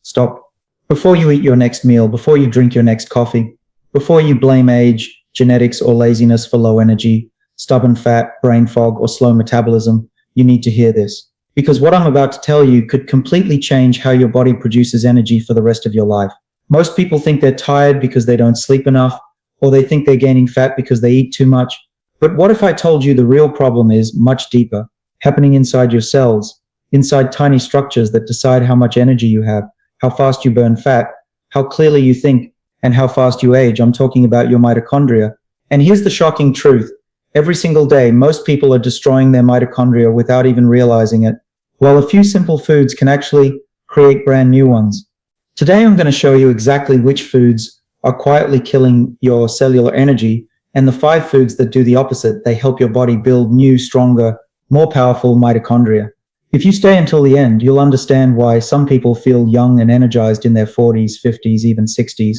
Stop. Before you eat your next meal, before you drink your next coffee, before you blame age, genetics, or laziness for low energy, stubborn fat, brain fog, or slow metabolism, you need to hear this. Because what I'm about to tell you could completely change how your body produces energy for the rest of your life. Most people think they're tired because they don't sleep enough, or they think they're gaining fat because they eat too much. But what if I told you the real problem is much deeper, happening inside your cells, inside tiny structures that decide how much energy you have, how fast you burn fat, how clearly you think, and how fast you age? I'm talking about your mitochondria. And here's the shocking truth. Every single day, most people are destroying their mitochondria without even realizing it, while a few simple foods can actually create brand new ones. Today, I'm going to show you exactly which foods are quietly killing your cellular energy and the 5 foods that do the opposite. They help your body build new, stronger, more powerful mitochondria. If you stay until the end, you'll understand why some people feel young and energized in their 40s, 50s, even 60s,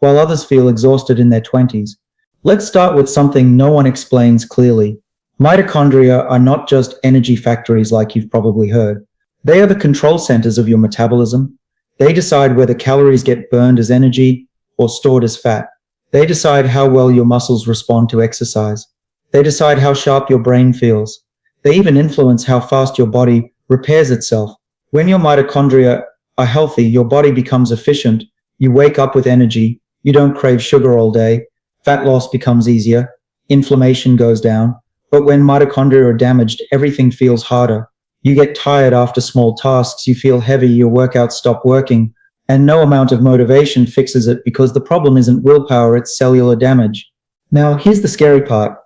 while others feel exhausted in their 20s. Let's start with something no one explains clearly. Mitochondria are not just energy factories like you've probably heard. They are the control centers of your metabolism. They decide whether calories get burned as energy or stored as fat. They decide how well your muscles respond to exercise. They decide how sharp your brain feels. They even influence how fast your body repairs itself. When your mitochondria are healthy, your body becomes efficient. You wake up with energy. You don't crave sugar all day. Fat loss becomes easier. Inflammation goes down. But when mitochondria are damaged, everything feels harder. You get tired after small tasks. You feel heavy. Your workouts stop working. And no amount of motivation fixes it, because the problem isn't willpower, it's cellular damage. Now, here's the scary part.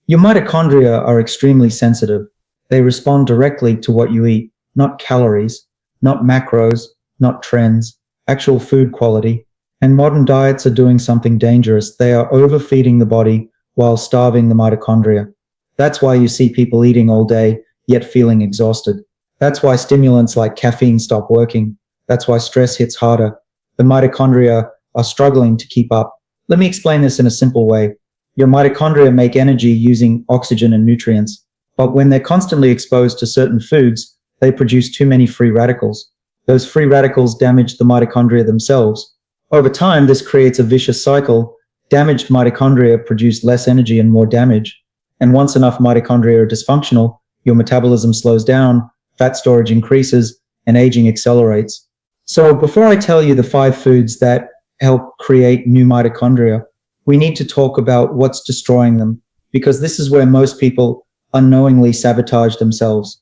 Your mitochondria are extremely sensitive. They respond directly to what you eat, not calories, not macros, not trends, actual food quality. And modern diets are doing something dangerous. They are overfeeding the body while starving the mitochondria. That's why you see people eating all day, yet feeling exhausted. That's why stimulants like caffeine stop working. That's why stress hits harder. The mitochondria are struggling to keep up. Let me explain this in a simple way. Your mitochondria make energy using oxygen and nutrients, but when they're constantly exposed to certain foods, they produce too many free radicals. Those free radicals damage the mitochondria themselves. Over time, this creates a vicious cycle. Damaged mitochondria produce less energy and more damage. And once enough mitochondria are dysfunctional, your metabolism slows down, fat storage increases, and aging accelerates. So before I tell you the 5 foods that help create new mitochondria, we need to talk about what's destroying them, because this is where most people unknowingly sabotage themselves.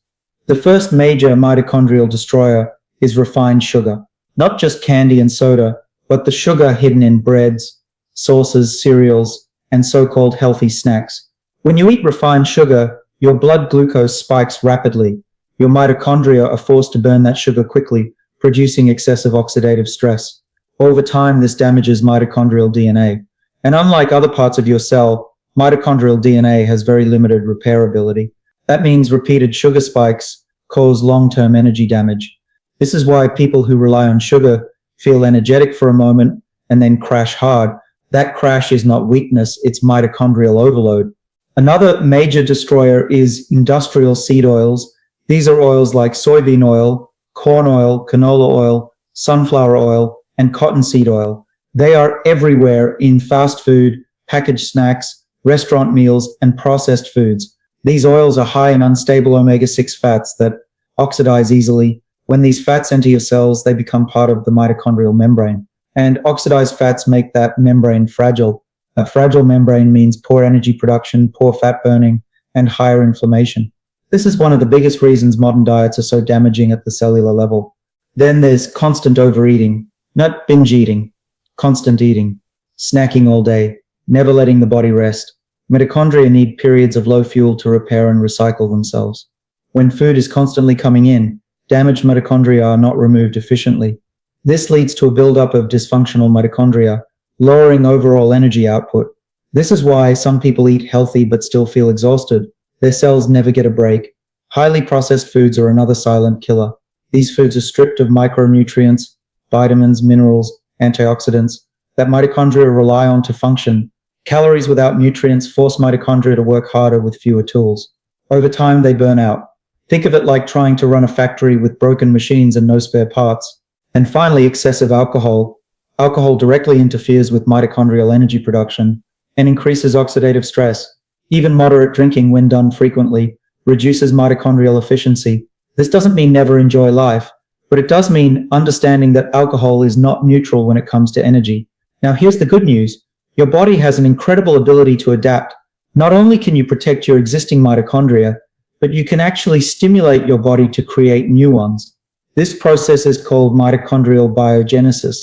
The first major mitochondrial destroyer is refined sugar. Not just candy and soda, but the sugar hidden in breads, sauces, cereals, and so-called healthy snacks. When you eat refined sugar, your blood glucose spikes rapidly. Your mitochondria are forced to burn that sugar quickly, producing excessive oxidative stress. Over time, this damages mitochondrial DNA. And unlike other parts of your cell, mitochondrial DNA has very limited repairability. That means repeated sugar spikes cause long-term energy damage. This is why people who rely on sugar feel energetic for a moment and then crash hard. That crash is not weakness, it's mitochondrial overload. Another major destroyer is industrial seed oils. These are oils like soybean oil, corn oil, canola oil, sunflower oil, and cottonseed oil. They are everywhere in fast food, packaged snacks, restaurant meals, and processed foods. These oils are high in unstable omega-6 fats that oxidize easily. When these fats enter your cells, they become part of the mitochondrial membrane. And oxidized fats make that membrane fragile. A fragile membrane means poor energy production, poor fat burning, and higher inflammation. This is one of the biggest reasons modern diets are so damaging at the cellular level. Then there's constant overeating, not binge eating, constant eating, snacking all day, never letting the body rest. Mitochondria need periods of low fuel to repair and recycle themselves. When food is constantly coming in, damaged mitochondria are not removed efficiently. This leads to a buildup of dysfunctional mitochondria, lowering overall energy output. This is why some people eat healthy but still feel exhausted. Their cells never get a break. Highly processed foods are another silent killer. These foods are stripped of micronutrients, vitamins, minerals, antioxidants that mitochondria rely on to function. Calories without nutrients force mitochondria to work harder with fewer tools. Over time, they burn out. Think of it like trying to run a factory with broken machines and no spare parts. And finally, excessive alcohol. Alcohol directly interferes with mitochondrial energy production and increases oxidative stress. Even moderate drinking, when done frequently, reduces mitochondrial efficiency. This doesn't mean never enjoy life, but it does mean understanding that alcohol is not neutral when it comes to energy. Now, here's the good news. Your body has an incredible ability to adapt. Not only can you protect your existing mitochondria, but you can actually stimulate your body to create new ones. This process is called mitochondrial biogenesis,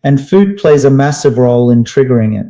and food plays a massive role in triggering it.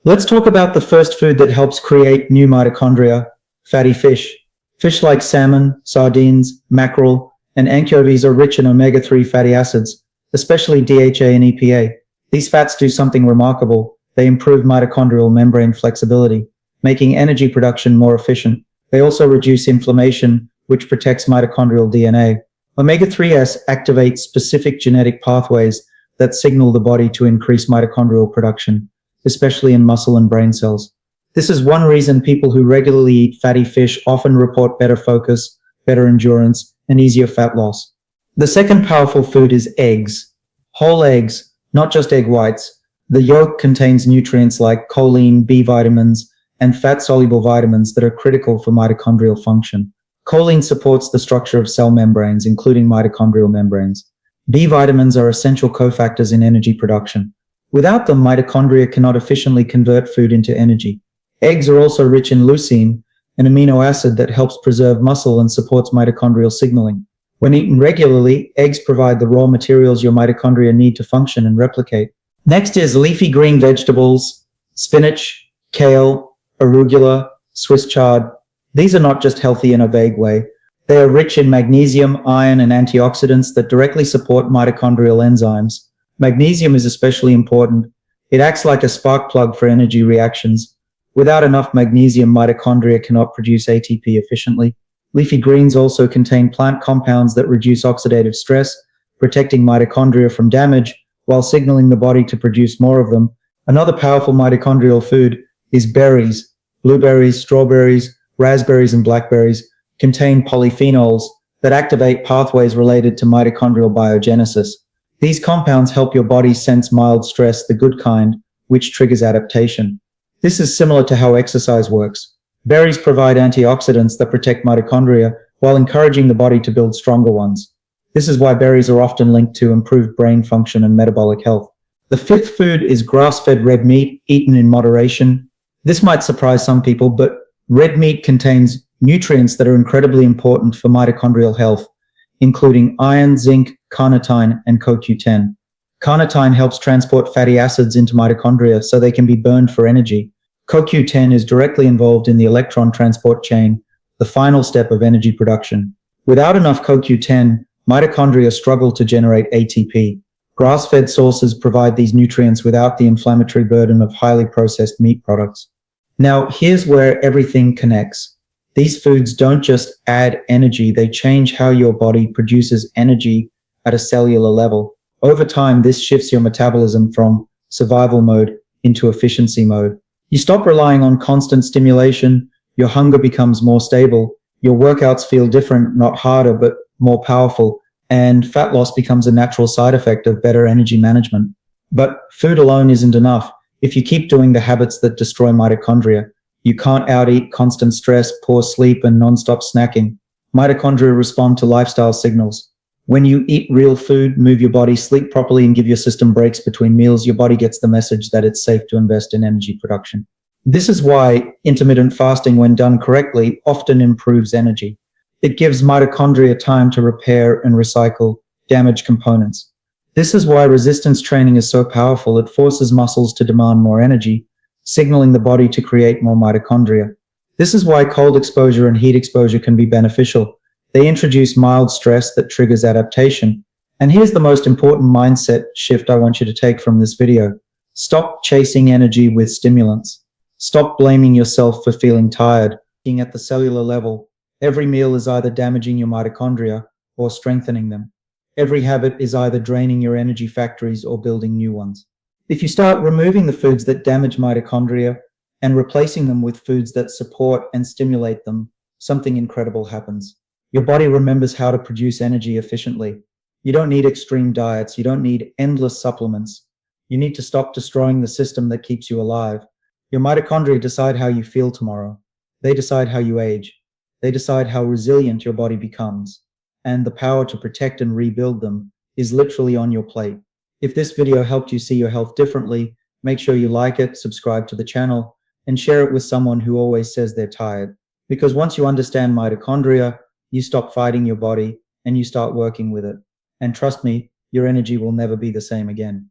Let's talk about the first food that helps create new mitochondria: fatty fish. Fish like salmon, sardines, mackerel, and anchovies are rich in omega-3 fatty acids, especially DHA and EPA. These fats do something remarkable. They improve mitochondrial membrane flexibility, making energy production more efficient. They also reduce inflammation, which protects mitochondrial DNA. Omega-3s activate specific genetic pathways that signal the body to increase mitochondrial production, especially in muscle and brain cells. This is one reason people who regularly eat fatty fish often report better focus, better endurance, and easier fat loss. The second powerful food is eggs. Whole eggs, not just egg whites. The yolk contains nutrients like choline, B vitamins, and fat-soluble vitamins that are critical for mitochondrial function. Choline supports the structure of cell membranes, including mitochondrial membranes. B vitamins are essential cofactors in energy production. Without them, mitochondria cannot efficiently convert food into energy. Eggs are also rich in leucine, an amino acid that helps preserve muscle and supports mitochondrial signaling. When eaten regularly, eggs provide the raw materials your mitochondria need to function and replicate. Next is leafy green vegetables: spinach, kale, arugula, Swiss chard. These are not just healthy in a vague way. They are rich in magnesium, iron, and antioxidants that directly support mitochondrial enzymes. Magnesium is especially important. It acts like a spark plug for energy reactions. Without enough magnesium, mitochondria cannot produce ATP efficiently. Leafy greens also contain plant compounds that reduce oxidative stress, protecting mitochondria from damage while signaling the body to produce more of them. Another powerful mitochondrial food is berries. Blueberries, strawberries, raspberries, and blackberries contain polyphenols that activate pathways related to mitochondrial biogenesis. These compounds help your body sense mild stress, the good kind, which triggers adaptation. This is similar to how exercise works. Berries provide antioxidants that protect mitochondria while encouraging the body to build stronger ones. This is why berries are often linked to improved brain function and metabolic health. The fifth food is grass-fed red meat, eaten in moderation. This might surprise some people, but red meat contains nutrients that are incredibly important for mitochondrial health, including iron, zinc, carnitine, and CoQ10. Carnitine helps transport fatty acids into mitochondria so they can be burned for energy. CoQ10 is directly involved in the electron transport chain, the final step of energy production. Without enough CoQ10, mitochondria struggle to generate ATP. Grass-fed sources provide these nutrients without the inflammatory burden of highly processed meat products. Now, here's where everything connects. These foods don't just add energy, they change how your body produces energy at a cellular level. Over time, this shifts your metabolism from survival mode into efficiency mode. You stop relying on constant stimulation, your hunger becomes more stable, your workouts feel different, not harder, but more powerful, and fat loss becomes a natural side effect of better energy management. But food alone isn't enough. If you keep doing the habits that destroy mitochondria, you can't out-eat constant stress, poor sleep, and non-stop snacking. Mitochondria respond to lifestyle signals. When you eat real food, move your body, sleep properly, and give your system breaks between meals, your body gets the message that it's safe to invest in energy production. This is why intermittent fasting, when done correctly, often improves energy. It gives mitochondria time to repair and recycle damaged components. This is why resistance training is so powerful. It forces muscles to demand more energy, signaling the body to create more mitochondria. This is why cold exposure and heat exposure can be beneficial. They introduce mild stress that triggers adaptation. And here's the most important mindset shift I want you to take from this video. Stop chasing energy with stimulants. Stop blaming yourself for feeling tired. Looking at the cellular level, every meal is either damaging your mitochondria or strengthening them. Every habit is either draining your energy factories or building new ones. If you start removing the foods that damage mitochondria and replacing them with foods that support and stimulate them, something incredible happens. Your body remembers how to produce energy efficiently. You don't need extreme diets. You don't need endless supplements. You need to stop destroying the system that keeps you alive. Your mitochondria decide how you feel tomorrow. They decide how you age. They decide how resilient your body becomes. And the power to protect and rebuild them is literally on your plate. If this video helped you see your health differently, make sure you like it, subscribe to the channel, and share it with someone who always says they're tired. Because once you understand mitochondria, you stop fighting your body and you start working with it. And trust me, your energy will never be the same again.